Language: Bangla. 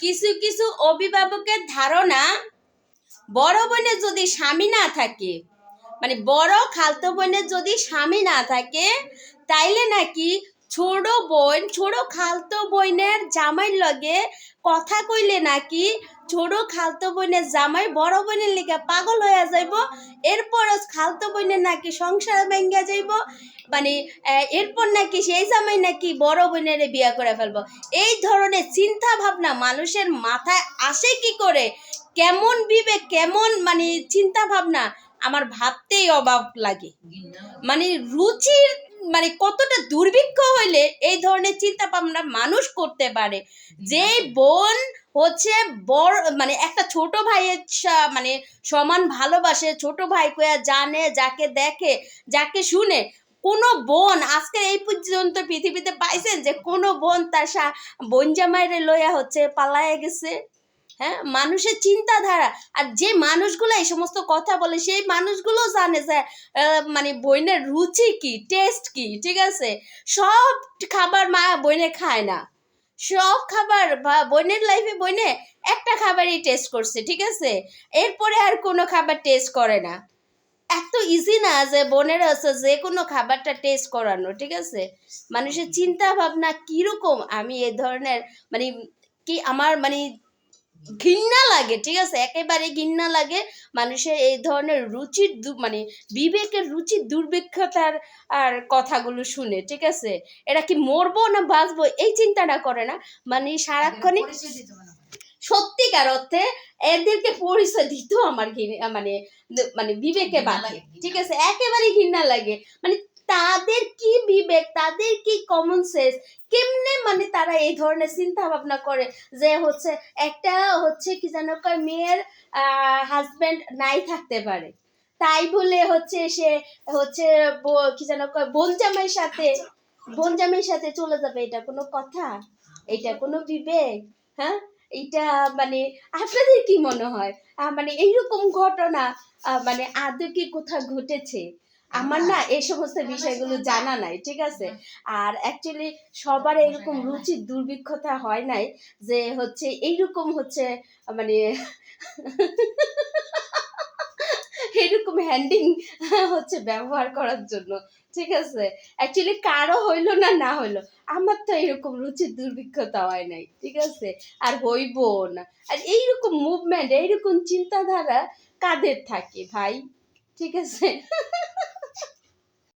কিছু কিছু অভিভাবকের ধারণা বড় বোনের যদি স্বামী না থাকে, মানে বড় খালতো বোনের যদি স্বামী না থাকে, তাইলে নাকি ছোট খালতো বোনের জামাইয়ের লগে কথা কইলে নাকি ছোট খালতো বোনের জামাই বড় বোনের লিগে পাগল হয়ে যাইব, এরপর খালতো বোনের নাকি সংসার ভেঙে যাইব, মানে এরপর নাকি সেই জামাই নাকি বড় বোনের বিয়ে করে ফেলবো। এই ধরনের চিন্তা ভাবনা মানুষের মাথায় আসে কি করে? কেমন বিবেক, কেমন মানে চিন্তা ভাবনা, আমার ভাবতেই অবাক লাগে। মানে রুচির মানে কতটা দুর্ভিক্ষ হইলে এই ধরনের চিন্তা ভাবনা মানুষ করতে পারে? যে বোন হচ্ছে বড় মানে একটা ছোট ভাইয়ের মানে সমান ভালোবাসে, ছোট ভাই কয়া জানে, যাকে দেখে, যাকে শুনে, কোনো বোন আজকে এই পর্যন্ত পৃথিবীতে পাইছেন যে কোনো বোন তার বোন জামাইরে লইয়া হচ্ছে পালায়া গেছে? হ্যাঁ, মানুষের চিন্তাধারা। আর যে মানুষগুলো এই সমস্ত কথা বলে সেই মানুষগুলো জানে যে মানে বোনের রুচি কি, টেস্ট কি, ঠিক আছে? সব খাবার মা বোনে খায় না, সব খাবার বা বোনের লাইফে বোনে একটা খাবারই টেস্ট করছে, ঠিক আছে? এরপরে আর কোনো খাবার টেস্ট করে না। এত ইজি না যে বোনের আছে যে কোনো খাবারটা টেস্ট করানো, ঠিক আছে? মানুষের চিন্তা ভাবনা কিরকম, আমি এই ধরনের মানে কি আমার মানে ঘৃণা লাগে, ঠিক আছে? একেবারে ঘৃণা লাগে মানুষের এই ধরনের রুচির মানে বিবেকের রুচির দুর্ভিক্ষতার আর কথাগুলো শুনে, ঠিক আছে? এরা কি মরবো না বাঁচবো এই চিন্তাটা করে না, মানে সারাক্ষণই সত্যিকার অর্থে এদেরকে পরিচয় দিত আমার মানে মানে বিবেকে বাধে, ঠিক আছে? একেবারে ঘৃণা লাগে। মানে তাদের কি বিবেক, তাদের কি কমন সেন্স, কেমনে মানে তারা এই ধরনের চিন্তা ভাবনা করে যে হচ্ছে একটা হচ্ছে কি যেন কয় মেয়ের হাজবেন্ড নাই থাকতে পারে, তাই বলে হচ্ছে সে হচ্ছে কি যেন কয় বোন জামাইয়ের সাথে চলে যাবে? এটা কোনো কথা? এটা কোনো বিবেক? হ্যাঁ, এটা মানে আপনাদের কি মনে হয় মানে এইরকম ঘটনা মানে আদৌ কি কোথাও ঘটেছে? আমার না এই সমস্ত বিষয়গুলো জানা নাই, ঠিক আছে? আর অ্যাকচুয়ালি সবার এরকম রুচির দুর্ভিক্ষতা হয় নাই যে হচ্ছে এইরকম হচ্ছে মানে এরকম হ্যান্ডিং হচ্ছে ব্যবহার করার জন্য, ঠিক আছে? অ্যাকচুয়ালি কারো হইলো না, না হইলো, আমার তো এরকম রুচির দুর্ভিক্ষতা হয় নাই, ঠিক আছে? আর হইবো না। আর এইরকম মুভমেন্ট, এইরকম চিন্তাধারা কাদের থাকে ভাই, ঠিক আছে?